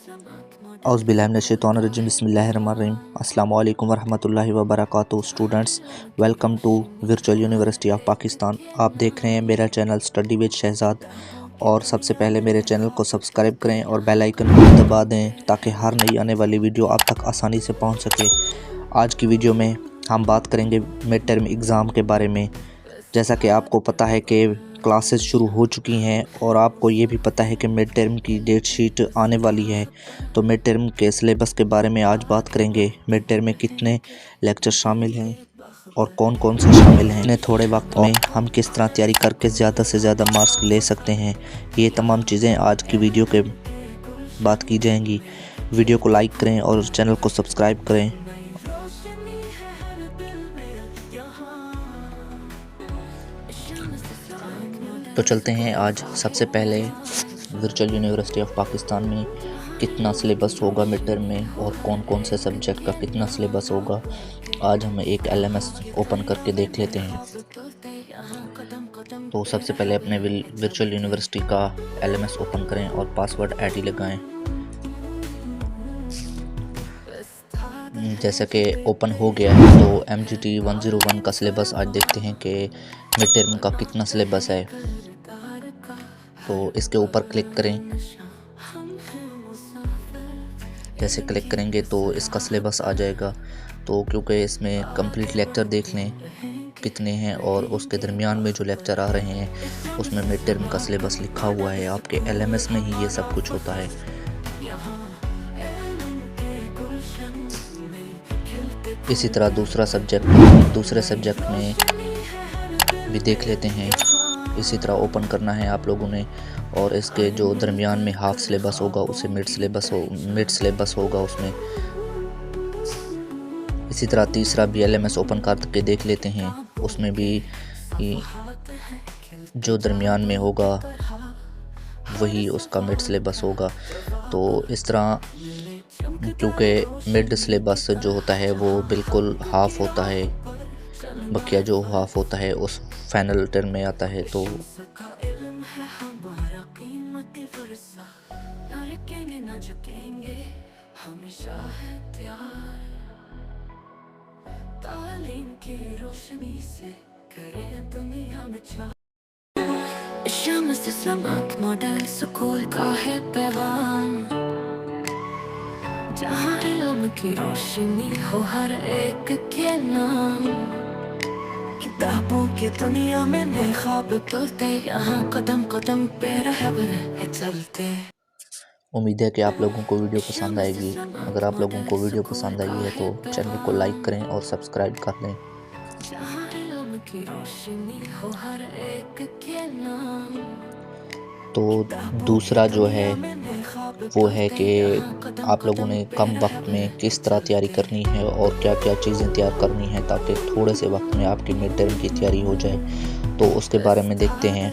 औज़ुबिल्लाहिमिनश्शैतानिर्रजीम बिस्मिल्लाहिर्रहमानिर्रहीम अस्सलामु अलैकुम वरहमतुल्लाहि वबरकातुहू। Students, welcome to virtual university of Pakistan. आप देख रहे हैं मेरा चैनल स्टडी विद शहजाद। और सबसे पहले मेरे चैनल को सब्सक्राइब करें और बेल आइकन को दबा दें ताकि हर नई आने वाली वीडियो आप तक आसानी से पहुंच सके। आज की वीडियो में हम बात करेंगे मिड टर्म एग्ज़ाम के बारे में। जैसा कि आपको पता है कि क्लासेस शुरू हो चुकी हैं और आपको ये भी पता है कि मिड टर्म की डेट शीट आने वाली है। तो मिड टर्म के सिलेबस के बारे में आज बात करेंगे। मिड टर्म में कितने लेक्चर शामिल हैं और कौन कौन से शामिल हैं, इतने थोड़े वक्त में हम किस तरह तैयारी करके ज़्यादा से ज़्यादा मार्क्स ले सकते हैं। ये तमाम चीज़ें आज की वीडियो के बात की जाएंगी। वीडियो को लाइक करें और चैनल को सब्सक्राइब करें। तो चलते हैं आज सबसे पहले वर्चुअल यूनिवर्सिटी ऑफ पाकिस्तान में कितना सिलेबस होगा मिड टर्म में और कौन कौन से सब्जेक्ट का कितना सिलेबस होगा। आज हम एक एलएमएस ओपन करके देख लेते हैं। तो सबसे पहले अपने वर्चुअल यूनिवर्सिटी का एलएमएस ओपन करें और पासवर्ड आईडी लगाएं। जैसा कि ओपन हो गया है तो MGT 101 का सिलेबस आज देखते हैं कि मिड टर्म का कितना सिलेबस है। तो इसके ऊपर क्लिक करें। जैसे क्लिक करेंगे तो इसका सिलेबस आ जाएगा। तो क्योंकि इसमें कंप्लीट लेक्चर देख लें कितने हैं और उसके दरमियान में जो लेक्चर आ रहे हैं उसमें मिड टर्म का सिलेबस लिखा हुआ है। आपके LMS में ही ये सब कुछ होता है। इसी तरह दूसरे सब्जेक्ट में भी देख लेते हैं। इसी तरह ओपन करना है आप लोगों ने और इसके जो दरमियान में हाफ सिलेबस होगा उसे मिड सिलेबस होगा उसमें। इसी तरह तीसरा भी LMS ओपन करके देख लेते हैं। उसमें भी जो दरमियान में होगा वही उसका मिड सिलेबस होगा। तो इस तरह क्योंकि मिड सिलेबस जो होता है वो बिल्कुल हाफ होता है, बकिया जो हाफ होता है उस फाइनल टर्म में आता है। तो मॉडल स्कूल का है पैगाम, जहाँ इल्म की रोशनी हो हर एक के नाम। किताबों की दुनिया में नए ख्वाब तुलते, यहाँ कदम कदम पे रहबर चलते। उम्मीद है कि आप लोगों को वीडियो पसंद आएगी। अगर आप लोगों को वीडियो पसंद आई है तो चैनल को लाइक करें और सब्सक्राइब कर लें। तो दूसरा जो है वो है कि आप लोगों ने कम वक्त में किस तरह तैयारी करनी है और क्या क्या चीज़ें तैयार करनी है ताकि थोड़े से वक्त में आपकी मिड टर्म की तैयारी हो जाए। तो उसके बारे में देखते हैं।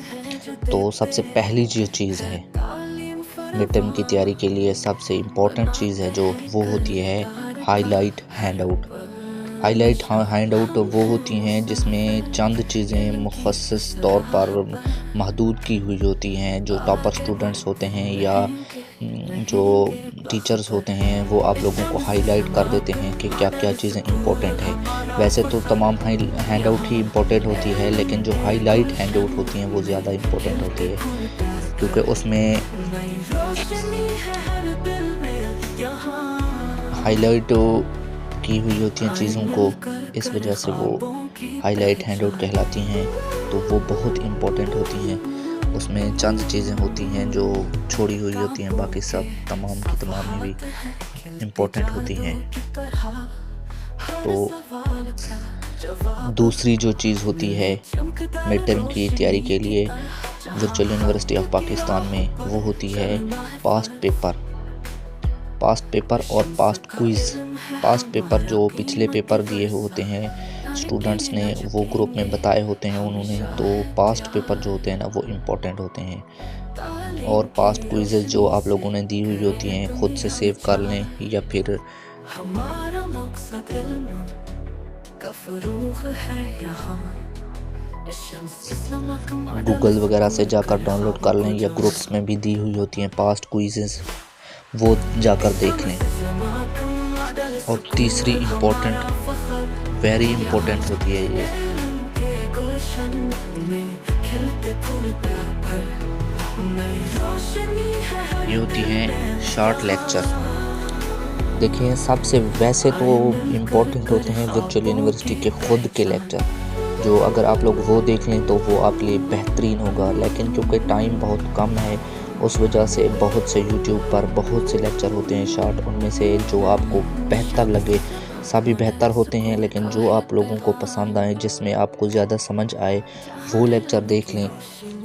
तो सबसे पहली जो चीज़ है मिड टर्म की तैयारी के लिए सबसे इम्पोर्टेंट चीज़ है जो वो होती है हाईलाइट हैंडआउट। हाईलाइट हैंडआउट वो होती हैं जिसमें चंद चीज़ें मुख़स्सस तौर पर महदूद की हुई होती हैं। जो टॉपर स्टूडेंट्स होते हैं या जो टीचर्स होते हैं वो आप लोगों को हाईलाइट कर देते हैं कि क्या क्या चीज़ें इम्पोर्टेंट हैं। वैसे तो तमाम हैंडआउट ही इम्पोर्टेंट होती है, लेकिन जो हाईलाइट हैंडआउट होती हैं वो ज़्यादा इम्पोर्टेंट होती है क्योंकि उसमें हाईलाइट की हुई होती हैं चीज़ों को, इस वजह से वो हाईलाइट हैंडआउट कहलाती हैं। तो वो बहुत इम्पोर्टेंट होती हैं। उसमें चंद चीज़ें होती हैं जो छोड़ी हुई होती हैं, बाकी सब तमाम की तमाम ही भी इम्पोर्टेंट होती हैं। तो दूसरी जो चीज़ होती है मिड टर्म की तैयारी के लिए वर्चुअल यूनिवर्सिटी ऑफ पाकिस्तान में वो होती है पास्ट पेपर और पास्ट क्विज़। पास्ट पेपर जो पिछले पेपर दिए होते हैं स्टूडेंट्स ने वो ग्रुप में बताए होते हैं उन्होंने, तो पास्ट पेपर जो होते हैं ना वो इम्पोर्टेंट होते हैं। और पास्ट क्विज़ेस जो आप लोगों ने दी हुई होती हैं खुद से सेव कर लें या फिर गूगल वगैरह से जाकर डाउनलोड कर लें या ग्रुप्स में भी दी हुई होती हैं पास्ट क्विज़ेस। वो जाकर देख लें। और तीसरी वेरी इम्पोर्टेंट होती है ये होती हैं शॉर्ट लेक्चर। देखिए सबसे वैसे तो इम्पोर्टेंट होते हैं वर्चुअल यूनिवर्सिटी के खुद के लेक्चर, जो अगर आप लोग वो देख लें तो वो आपके लिए बेहतरीन होगा। लेकिन क्योंकि टाइम बहुत कम है उस वजह से बहुत से यूट्यूब पर बहुत से लेक्चर होते हैं शॉर्ट, उनमें से जो आपको बेहतर लगे, सभी बेहतर होते हैं, लेकिन जो आप लोगों को पसंद आए, जिसमें आपको ज़्यादा समझ आए, वो लेक्चर देख लें।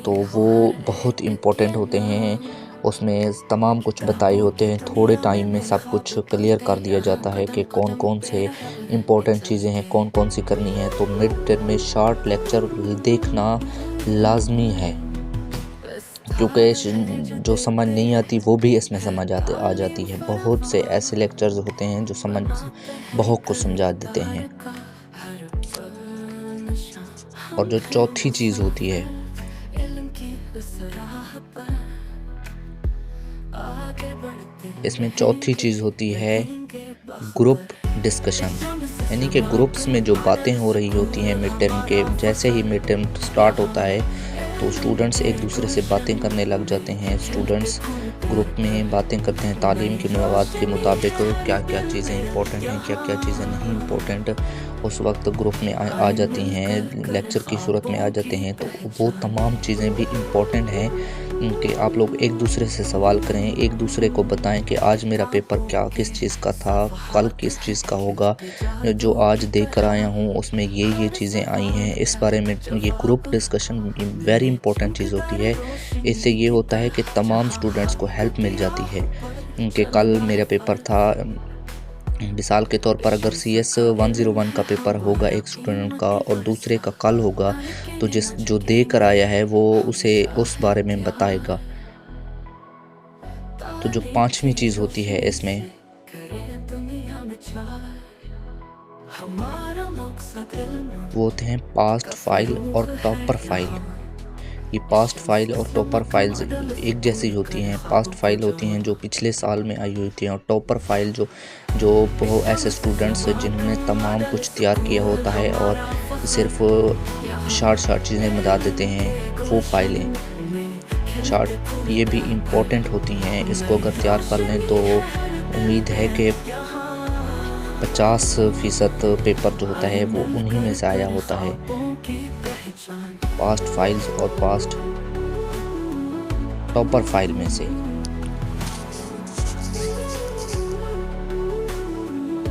तो वो बहुत इम्पोर्टेंट होते हैं, उसमें तमाम कुछ बताए होते हैं, थोड़े टाइम में सब कुछ क्लियर कर दिया जाता है कि कौन कौन से इम्पोर्टेंट चीज़ें हैं, कौन कौन सी करनी है। तो मिड टर्म में शॉर्ट लेक्चर देखना लाजमी है, क्योंकि जो समझ नहीं आती वो भी इसमें आ जाती है। बहुत से ऐसे लेक्चर्स होते हैं जो बहुत कुछ समझा देते हैं। और जो चौथी चीज़ होती है, इसमें चौथी चीज़ होती है ग्रुप डिस्कशन, यानी कि ग्रुप्स में जो बातें हो रही होती हैं मिड टर्म के, जैसे ही मिड टर्म स्टार्ट होता है तो स्टूडेंट्स एक दूसरे से बातें करने लग जाते हैं। स्टूडेंट्स ग्रुप में बातें करते हैं तालीम के मवाद के मुताबिक, क्या क्या चीज़ें इंपॉर्टेंट हैं, क्या क्या चीज़ें नहीं इंपॉर्टेंट, उस वक्त ग्रुप में आ जाती हैं, लेक्चर की सूरत में आ जाते हैं। तो वो तमाम चीज़ें भी इम्पोर्टेंट हैं कि आप लोग एक दूसरे से सवाल करें, एक दूसरे को बताएं कि आज मेरा पेपर किस चीज़ का था, कल किस चीज़ का होगा, जो आज देख कर आया हूँ उसमें ये चीज़ें आई हैं, इस बारे में। ये ग्रुप डिस्कशन वेरी इंपॉर्टेंट चीज़ होती है। इससे ये होता है कि तमाम स्टूडेंट्स को हेल्प मिल जाती है कि कल मेरा पेपर था, मिसाल के तौर पर अगर CS 101 का पेपर होगा एक स्टूडेंट का और दूसरे का कल होगा, तो जो दे कर आया है वो उसे उस बारे में बताएगा। तो जो पांचवी चीज़ होती है इसमें, वो होते हैं पास्ट फाइल और टॉपर फाइल। ये पास्ट फाइल और टॉपर फाइल्स एक जैसी होती हैं। पास्ट फाइल होती हैं जो पिछले साल में आई हुई थी, और टॉपर फाइल जो वो ऐसे स्टूडेंट्स जिन्होंने तमाम कुछ तैयार किया होता है और सिर्फ शॉर्ट चीज़ें बता देते हैं, वो फाइलें शॉर्ट ये भी इम्पोर्टेंट होती हैं। इसको अगर तैयार कर लें तो उम्मीद है कि 50% पेपर जो होता है वो उन्हीं में से आया होता है, पास्ट फाइल्स और पास्ट टॉपर फाइल में से।